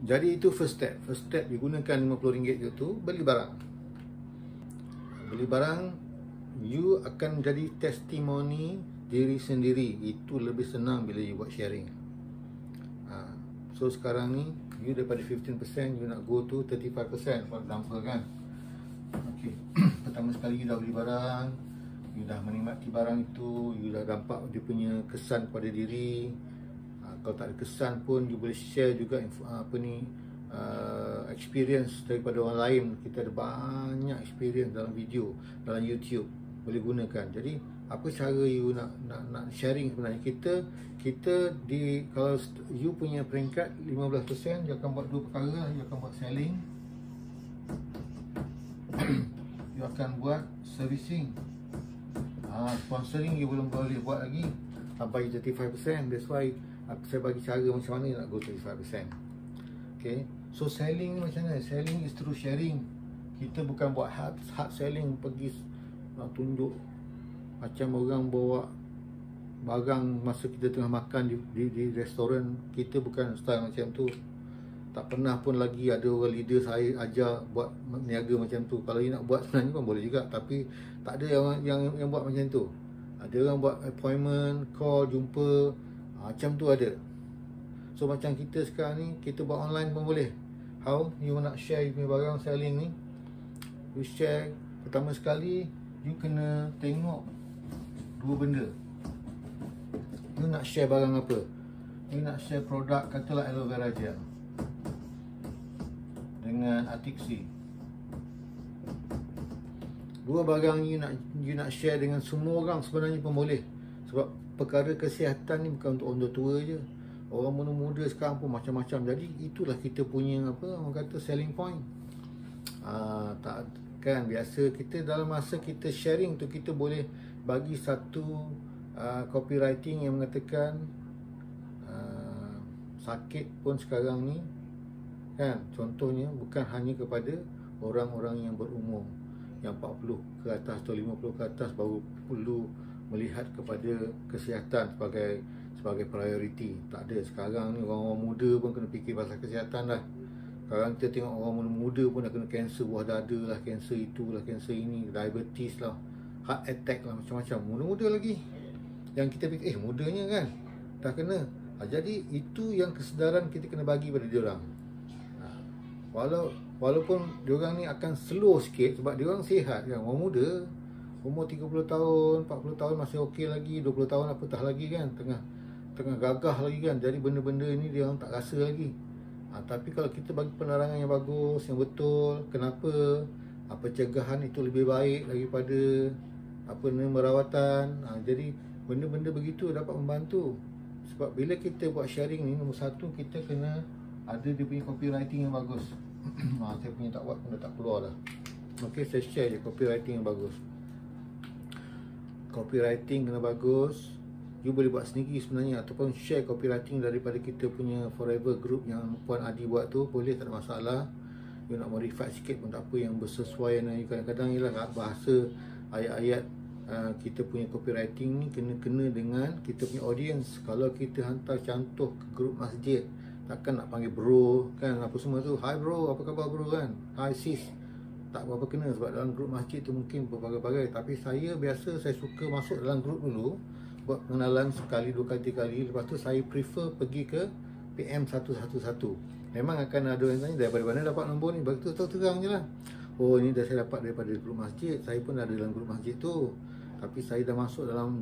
Jadi itu first step. First step digunakan RM50 tu beli barang. Beli barang, you akan jadi testimoni diri sendiri. Itu lebih senang bila you buat sharing. So sekarang ni you daripada 15% you nak go to 35%, for example kan. Okay. Pertama sekali you dah beli barang, you dah menikmati barang itu, you dah nampak dia punya kesan pada diri. Kalau tak ada kesan pun you boleh share juga experience daripada orang lain. Kita ada banyak experience dalam video, dalam YouTube boleh gunakan. Jadi apa cara you nak sharing sebenarnya? Kita di, kalau you punya peringkat 15%, you akan buat dua perkara. You akan buat selling, you akan buat servicing. Sponsoring you belum boleh buat lagi sampai 35%. That's why saya bagi cara macam mana nak go 35%. Okay, so selling ni macam mana? Selling is through sharing. Kita bukan buat hard selling, pergi nak tunjuk macam orang bawa barang masa kita tengah makan di restoran. Kita bukan style macam tu. Tak pernah pun lagi ada orang leader saya ajar buat niaga macam tu. Kalau you nak buat sebenarnya pun boleh juga, tapi tak ada orang yang buat macam tu. Ada orang buat appointment, call, jumpa, macam tu ada. So macam kita sekarang ni, kita buat online pun boleh. How you nak share you punya barang selling ni? You share, pertama sekali you kena tengok dua benda. You nak share barang apa? You nak share produk, katalah aloe vera gel dengan Atixi. Dua barang you nak share dengan semua orang sebenarnya pun boleh. Sebab perkara kesihatan ni bukan untuk orang tua je. Orang muda-muda sekarang pun macam-macam. Jadi itulah kita punya orang kata selling point. Tak kan, biasa kita dalam masa kita sharing tu, kita boleh bagi satu copywriting yang mengatakan sakit pun sekarang ni kan, contohnya bukan hanya kepada orang-orang yang berumur, yang 40 ke atas atau 50 ke atas baru perlu melihat kepada kesihatan sebagai priority. Tak ada. Sekarang ni orang-orang muda pun kena fikir pasal kesihatan dah. Sekarang kita tengok orang muda pun dah kena kanser buah dada lah, kanser itulah, kanser ini, diabetes lah, heart attack lah, macam-macam. Muda-muda lagi yang kita fikir mudanya kan dah kena. Jadi itu yang kesedaran kita kena bagi pada diorang. Walaupun diorang ni akan slow sikit sebab diorang sihat kan. Orang muda umur 30 tahun, 40 tahun masih okey lagi, 20 tahun apatah lagi kan, tengah gagah lagi kan. Jadi benda-benda ni diorang tak rasa lagi. Tapi kalau kita bagi penerangan yang bagus, yang betul, kenapa, pencegahan itu lebih baik daripada merawatan. Jadi benda-benda begitu dapat membantu. Sebab bila kita buat sharing ni, nombor satu, kita kena ada dia punya copywriting yang bagus. Saya punya tak buat pun dah tak keluar dah. Okay, saya share je copywriting yang bagus. Copywriting kena bagus. You boleh buat sendiri sebenarnya, ataupun share copywriting daripada kita punya Forever Group yang Puan Adi buat tu, boleh, tak ada masalah. You nak modify sikit pun tak apa, yang bersesuaian dengan you. Kadang-kadang ialah bahasa ayat-ayat kita punya copywriting ni kena dengan kita punya audience. Kalau kita hantar contoh ke grup masjid, takkan nak panggil bro kan, apa semua tu, hi bro, apa khabar bro kan, hi sis, tak berapa kena. Sebab dalam grup masjid tu mungkin berbagai-bagai. Tapi saya suka masuk dalam grup dulu, buat pengenalan sekali, dua kali, tiga kali. Lepas tu saya prefer pergi ke PM 111. Memang akan ada orang tanya daripada mana dapat nombor ni. Begitu tahu terang je lah, oh ini dah saya dapat daripada grup masjid. Saya pun ada dalam grup masjid tu, tapi saya dah masuk dalam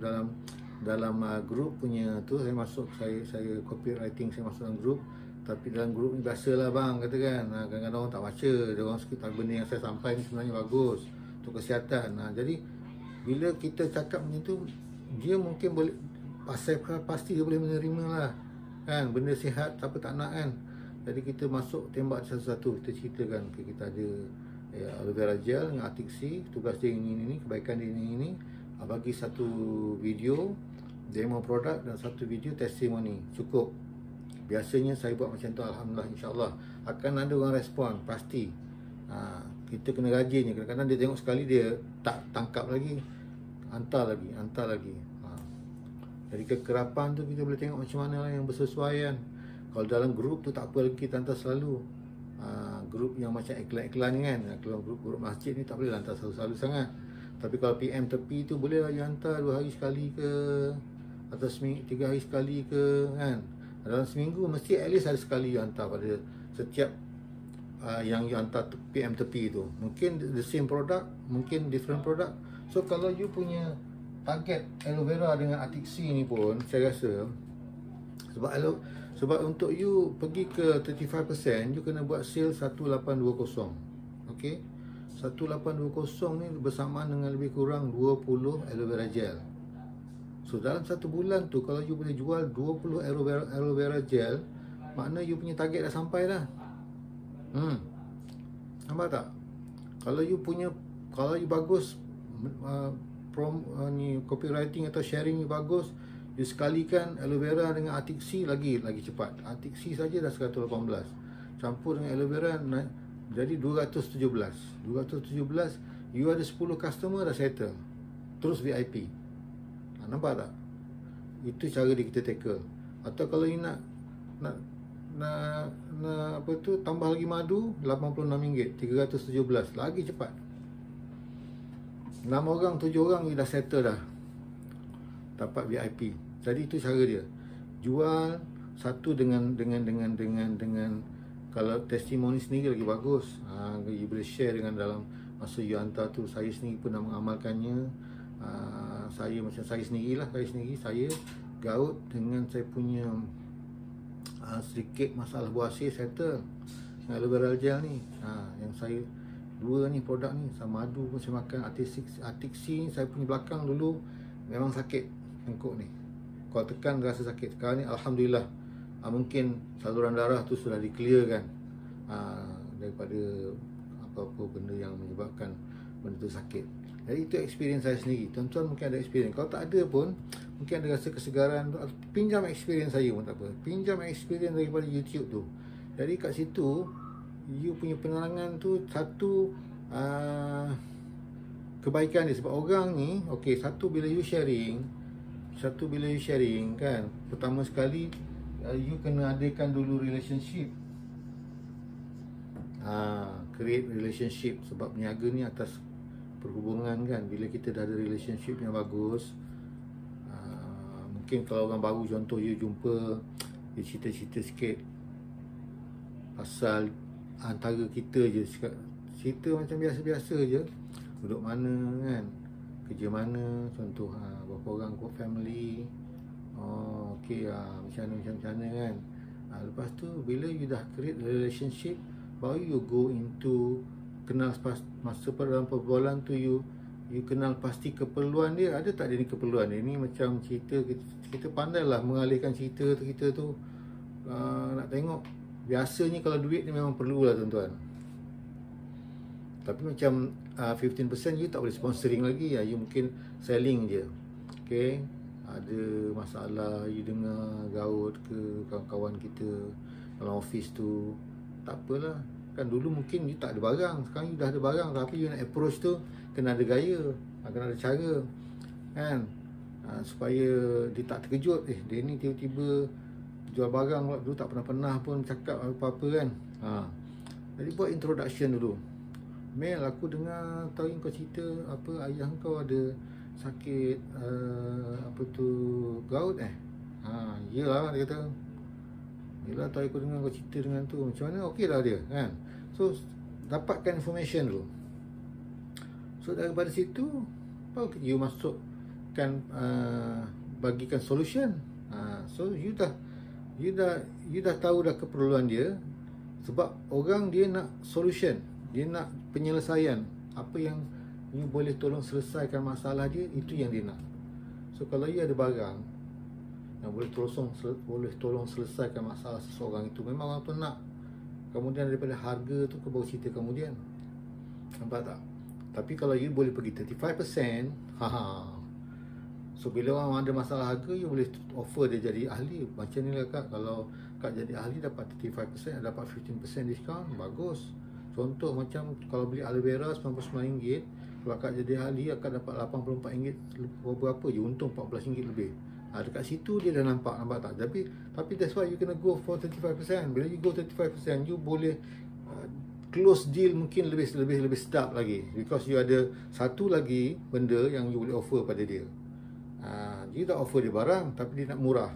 grup punya tu. Saya masuk, saya copywriting, saya masuk dalam grup. Tapi dalam grup ni biasalah bang, katakan kadang-kadang orang tak baca. Dia orang sekitar benda yang saya sampai ni sebenarnya bagus untuk kesihatan. Jadi bila kita cakap macam tu, dia mungkin boleh, pasti dia boleh menerima lah kan, benda sihat, siapa tak nak kan. Jadi kita masuk tembak satu-satu, kita ceritakan kita ada aloe vera gel dengan Atixi, tugas dia ini, kebaikan dia ini. Bagi satu video demo produk dan satu video testimoni, cukup. Biasanya saya buat macam tu, alhamdulillah, insyaAllah akan ada orang respon, pasti. Kita kena rajinnya. Kadang-kadang dia tengok sekali dia tak tangkap lagi, hantar lagi. Jadi kekerapan tu kita boleh tengok macam mana lah yang bersesuaian. Kalau dalam grup tu tak apa lagi, kita hantar selalu. Grup yang macam iklan-iklan ni kan, kalau grup masjid ni tak boleh hantar selalu-selalu sangat. Tapi kalau PM tepi tu boleh lah you hantar 2 hari sekali ke, atau 3 hari sekali ke kan. Dalam seminggu mesti at least ada sekali you hantar pada setiap yang you hantar PM tepi tu. Mungkin the same product, mungkin different product. So kalau you punya target aloe vera dengan Atixi ni pun, saya rasa sebab untuk you pergi ke 35%, you kena buat sale 1820. Okey, 1820 ni bersamaan dengan lebih kurang 20 aloe vera gel. So dalam satu bulan tu, kalau you boleh jual 20 aloe vera gel, makna you punya target dah sampai dah. Nampak tak? Kalau you bagus, ni copywriting atau sharing you bagus, you sekalikan aloe vera dengan Atixi lagi cepat. Atixi saja dah 118, campur dengan aloe vera jadi 217. You ada 10 customer dah settle, terus VIP. Nampak tak? Itu cara dia kita tackle. Atau kalau you nak apa tu, tambah lagi madu, RM86, 317, lagi cepat. 6 orang, 7 orang you dah settle dah, dapat VIP. Jadi itu cara dia. Jual satu dengan kalau testimoni sendiri lagi bagus. You boleh share dengan dalam masa you hantar tu. Saya sendiri pernah mengamalkannya. Saya gaut dengan saya punya sedikit masalah buasir settle dengan aloe vera gel ni. Yang saya dua ni produk ni, sama madu pun saya makan. Atixi ni saya punya belakang dulu memang sakit tengkuk ni, kalau tekan rasa sakit. Sekarang ni alhamdulillah, mungkin saluran darah tu sudah di-clearkan daripada apa-apa benda yang menyebabkan benda tu sakit. Jadi itu experience saya sendiri. Tuan-tuan mungkin ada experience. Kalau tak ada pun, mungkin ada rasa kesegaran, pinjam experience saya pun tak apa. Pinjam experience daripada YouTube tu. Jadi kat situ you punya penerangan tu satu kebaikan dia. Sebab orang ni, okey, satu bila you sharing kan, pertama sekali you kena adakan dulu relationship. Create relationship. Sebab berniaga ni atas perhubungan kan. Bila kita dah ada relationship yang bagus, mungkin kalau orang baru, contoh you jumpa, dia cerita-cerita sikit pasal antara kita je, cerita macam biasa-biasa je, duduk mana kan, kerja mana, contoh berapa orang kot family, okey, macam mana kan. Lepas tu bila you dah create relationship, baru you go into kenal. Masa dalam perbualan tu you kenal pasti keperluan dia. Ada tak dia ni keperluan dia ni, macam cerita kita pandailah mengalihkan cerita tu. Kita tu nak tengok, biasanya kalau duit ni memang perlulah tuan-tuan. Tapi macam 15% you tak boleh sponsoring lagi, you mungkin selling je. Okay, ada masalah you dengar gaut ke kawan-kawan kita dalam office tu, tak apalah kan. Dulu mungkin you tak ada barang, sekarang you dah ada barang, tapi you nak approach tu kena ada gaya, kena ada cara kan, supaya dia tak terkejut, dia ni tiba-tiba jual barang dulu tak pernah pun cakap apa-apa kan. Jadi buat introduction dulu. Mel, aku dengar tahu kau cerita apa ayah kau ada sakit apa tu, gout iyalah, dia kata. Yelah, tahu aku dengar kau cerita dengan tu, macam mana, okey lah dia kan. So dapatkan information dulu. So daripada situ baru you masukkan bagikan solution. So you dah tahu dah keperluan dia. Sebab orang dia nak solution, dia nak penyelesaian. Apa yang you boleh tolong selesaikan masalah dia, itu yang dia nak. So kalau you ada barang yang boleh tolong selesaikan masalah seseorang, itu memang orang tu nak. Kemudian daripada harga tu ke baru cerita kemudian. Nampak tak? Tapi kalau you boleh pergi 35%, so bila orang ada masalah harga, you boleh offer dia jadi ahli. Macam ni lah Kak, kalau Kak jadi ahli dapat 35%, dapat 15% diskaun, bagus. Contoh macam kalau beli aloe vera RM99, kalau Kak jadi ahli, Kak dapat RM84, berapa je, untung RM14 lebih. Dekat situ dia dah nampak tak. Tapi that's why you kena go for 35%. Bila you go 35%, you boleh close deal mungkin lebih sedap lagi, because you ada satu lagi benda yang you boleh offer pada dia. Dia tak offer dia barang, tapi dia nak murah.